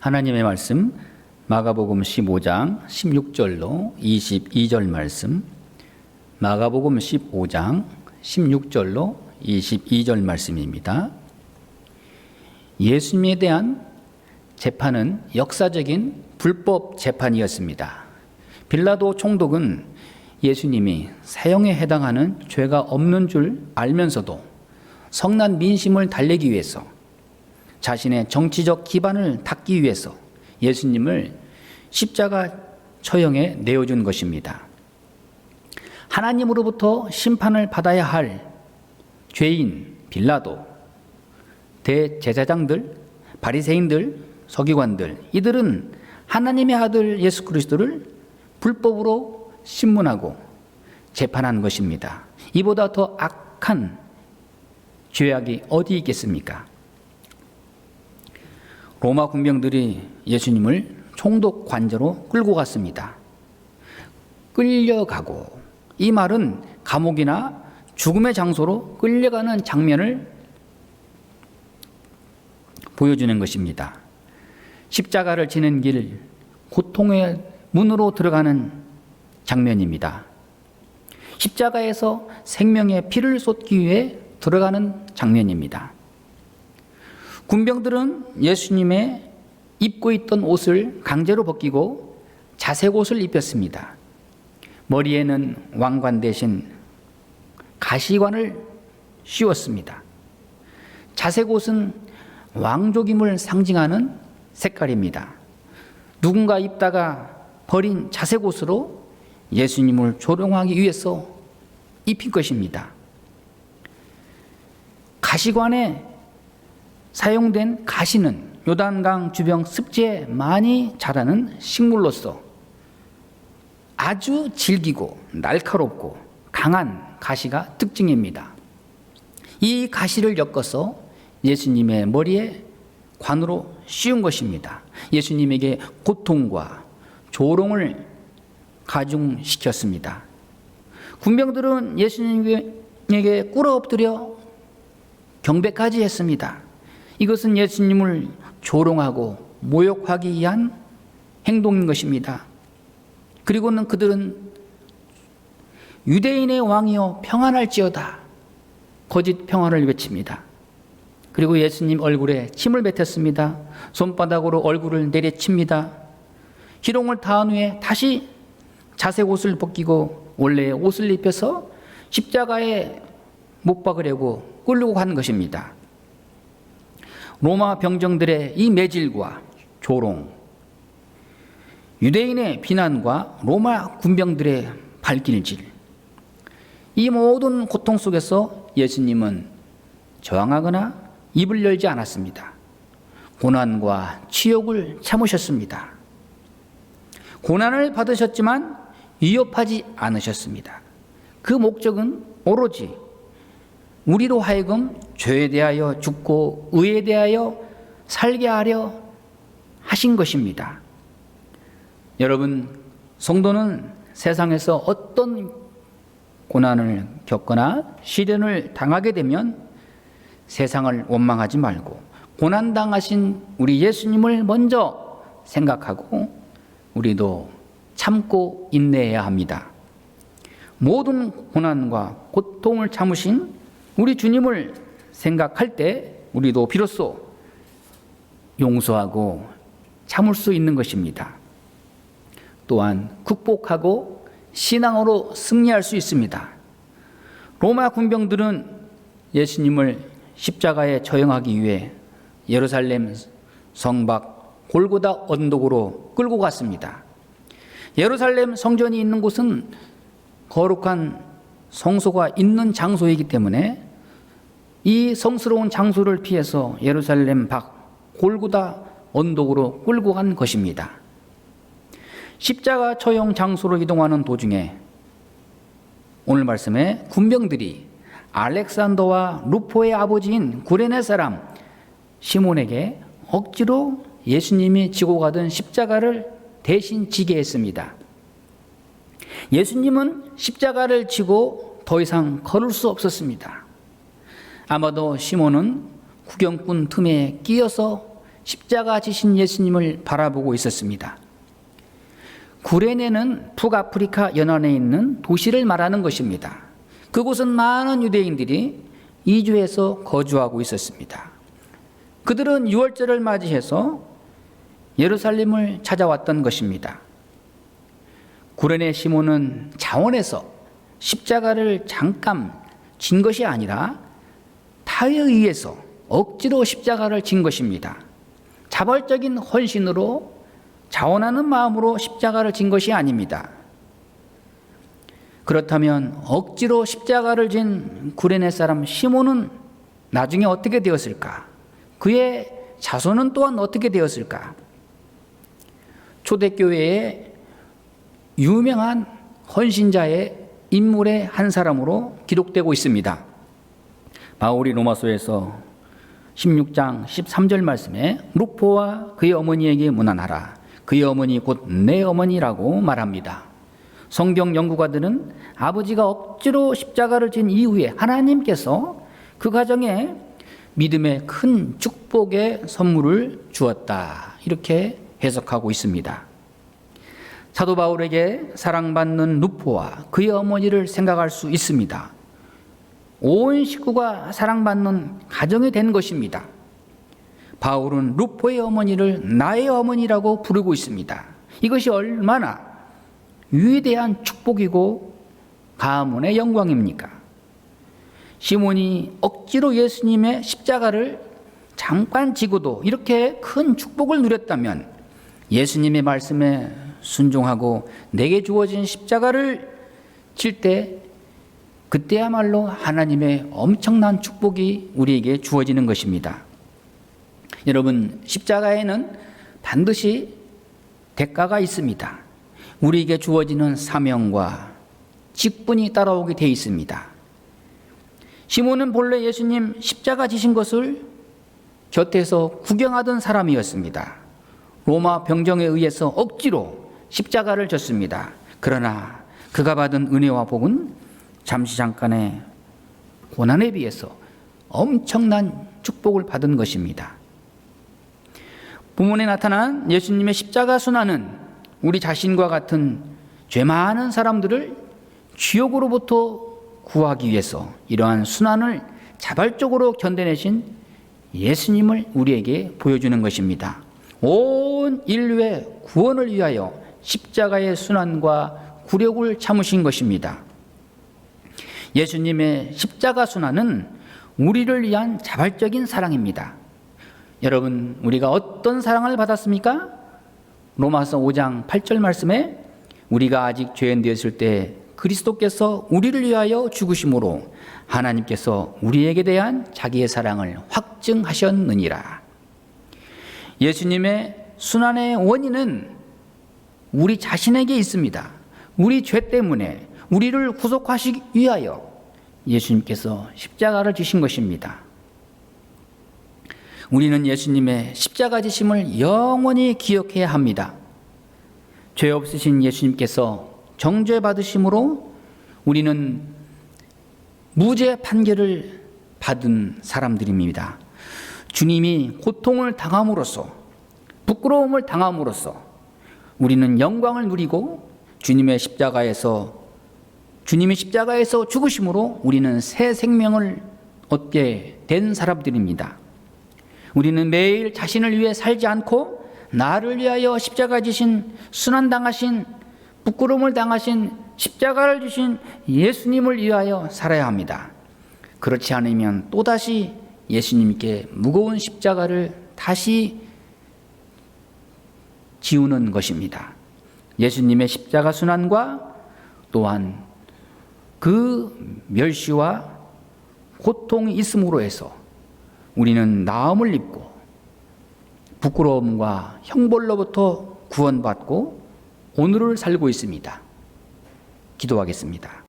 하나님의 말씀 마가복음 15장 16절로 22절 말씀, 마가복음 15장 16절로 22절 말씀입니다. 예수님에 대한 재판은 역사적인 불법 재판이었습니다. 빌라도 총독은 예수님이 사형에 해당하는 죄가 없는 줄 알면서도 성난 민심을 달래기 위해서, 자신의 정치적 기반을 닦기 위해서 예수님을 십자가 처형에 내어준 것입니다. 하나님으로부터 심판을 받아야 할 죄인 빌라도, 대제사장들, 바리새인들, 서기관들, 이들은 하나님의 아들 예수 그리스도를 불법으로 신문하고 재판한 것입니다. 이보다 더 악한 죄악이 어디 있겠습니까? 로마 군병들이 예수님을 총독 관저로 끌고 갔습니다. 끌려가고, 이 말은 감옥이나 죽음의 장소로 끌려가는 장면을 보여주는 것입니다. 십자가를 지는 길, 고통의 문으로 들어가는 장면입니다. 십자가에서 생명의 피를 쏟기 위해 들어가는 장면입니다. 군병들은 예수님의 입고 있던 옷을 강제로 벗기고 자색 옷을 입혔습니다. 머리에는 왕관 대신 가시관을 씌웠습니다. 자색 옷은 왕족임을 상징하는 색깔입니다. 누군가 입다가 버린 자색 옷으로 예수님을 조롱하기 위해서 입힌 것입니다. 가시관에 사용된 가시는 요단강 주변 습지에 많이 자라는 식물로서 아주 질기고 날카롭고 강한 가시가 특징입니다. 이 가시를 엮어서 예수님의 머리에 관으로 씌운 것입니다. 예수님에게 고통과 조롱을 가중시켰습니다. 군병들은 예수님에게 꿇어 엎드려 경배까지 했습니다. 이것은 예수님을 조롱하고 모욕하기 위한 행동인 것입니다. 그리고는 그들은 유대인의 왕이여 평안할지어다 거짓 평안을 외칩니다. 그리고 예수님 얼굴에 침을 뱉었습니다. 손바닥으로 얼굴을 내리칩니다. 희롱을 당한 후에 다시 자색 옷을 벗기고 원래의 옷을 입혀서 십자가에 못 박으려고 끌고 간 것입니다. 로마 병정들의 이 매질과 조롱, 유대인의 비난과 로마 군병들의 발길질, 이 모든 고통 속에서 예수님은 저항하거나 입을 열지 않았습니다. 고난과 치욕을 참으셨습니다. 고난을 받으셨지만 위협하지 않으셨습니다. 그 목적은 오로지 우리로 하여금 죄에 대하여 죽고 의에 대하여 살게 하려 하신 것입니다. 여러분, 성도는 세상에서 어떤 고난을 겪거나 시련을 당하게 되면 세상을 원망하지 말고 고난당하신 우리 예수님을 먼저 생각하고 우리도 참고 인내해야 합니다. 모든 고난과 고통을 참으신 우리 주님을 생각할 때 우리도 비로소 용서하고 참을 수 있는 것입니다. 또한 극복하고 신앙으로 승리할 수 있습니다. 로마 군병들은 예수님을 십자가에 처형하기 위해 예루살렘 성밖 골고다 언덕으로 끌고 갔습니다. 예루살렘 성전이 있는 곳은 거룩한 성소가 있는 장소이기 때문에 이 성스러운 장소를 피해서 예루살렘 밖 골고다 언덕으로 끌고 간 것입니다. 십자가 처형 장소로 이동하는 도중에 오늘 말씀에 군병들이 알렉산더와 루포의 아버지인 구레네 사람 시몬에게 억지로 예수님이 지고 가던 십자가를 대신 지게 했습니다. 예수님은 십자가를 지고 더 이상 걸을 수 없었습니다. 아마도 시몬은 구경꾼 틈에 끼어서 십자가 지신 예수님을 바라보고 있었습니다. 구레네는 북아프리카 연안에 있는 도시를 말하는 것입니다. 그곳은 많은 유대인들이 이주해서 거주하고 있었습니다. 그들은 유월절을 맞이해서 예루살렘을 찾아왔던 것입니다. 구레네 시몬은 자원에서 십자가를 잠깐 진 것이 아니라 타에 의해서 억지로 십자가를 진 것입니다. 자발적인 헌신으로 자원하는 마음으로 십자가를 진 것이 아닙니다. 그렇다면 억지로 십자가를 진 구레네 사람 시몬은 나중에 어떻게 되었을까? 그의 자손은 또한 어떻게 되었을까? 초대교회의 유명한 헌신자의 인물의 한 사람으로 기록되고 있습니다. 바울이 로마서에서 16장 13절 말씀에 루포와 그의 어머니에게 문안하라. 그의 어머니 곧 내 어머니라고 말합니다. 성경 연구가들은 아버지가 억지로 십자가를 진 이후에 하나님께서 그 가정에 믿음의 큰 축복의 선물을 주었다, 이렇게 해석하고 있습니다. 사도 바울에게 사랑받는 루포와 그의 어머니를 생각할 수 있습니다. 온 식구가 사랑받는 가정이 된 것입니다. 바울은 루포의 어머니를 나의 어머니라고 부르고 있습니다. 이것이 얼마나 위대한 축복이고 가문의 영광입니까? 시몬이 억지로 예수님의 십자가를 잠깐 지고도 이렇게 큰 축복을 누렸다면 예수님의 말씀에 순종하고 내게 주어진 십자가를 칠 때 그때야말로 하나님의 엄청난 축복이 우리에게 주어지는 것입니다. 여러분, 십자가에는 반드시 대가가 있습니다. 우리에게 주어지는 사명과 직분이 따라오게 되어 있습니다. 시몬은 본래 예수님 십자가 지신 것을 곁에서 구경하던 사람이었습니다. 로마 병정에 의해서 억지로 십자가를 졌습니다. 그러나 그가 받은 은혜와 복은 잠시 잠깐의 고난에 비해서 엄청난 축복을 받은 것입니다. 본문에 나타난 예수님의 십자가 순환은 우리 자신과 같은 죄 많은 사람들을 지옥으로부터 구하기 위해서 이러한 순환을 자발적으로 견뎌내신 예수님을 우리에게 보여주는 것입니다. 온 인류의 구원을 위하여 십자가의 순환과 굴욕을 참으신 것입니다. 예수님의 십자가 순환은 우리를 위한 자발적인 사랑입니다. 여러분, 우리가 어떤 사랑을 받았습니까? 로마서 5장 8절 말씀에 우리가 아직 죄인 되었을 때 그리스도께서 우리를 위하여 죽으심으로 하나님께서 우리에게 대한 자기의 사랑을 확증하셨느니라. 예수님의 순환의 원인은 우리 자신에게 있습니다. 우리 죄 때문에 우리를 구속하시기 위하여 예수님께서 십자가를 지신 것입니다. 우리는 예수님의 십자가 지심을 영원히 기억해야 합니다. 죄 없으신 예수님께서 정죄 받으심으로 우리는 무죄 판결을 받은 사람들입니다. 주님이 고통을 당함으로써, 부끄러움을 당함으로써 우리는 영광을 누리고 주님이 십자가에서 죽으심으로 우리는 새 생명을 얻게 된 사람들입니다. 우리는 매일 자신을 위해 살지 않고 나를 위하여 십자가 지신, 순환당하신, 부끄러움을 당하신, 십자가를 주신 예수님을 위하여 살아야 합니다. 그렇지 않으면 또다시 예수님께 무거운 십자가를 다시 지우는 것입니다. 예수님의 십자가 순환과 또한 그 멸시와 고통이 있음으로 해서 우리는 나음을 입고 부끄러움과 형벌로부터 구원받고 오늘을 살고 있습니다. 기도하겠습니다.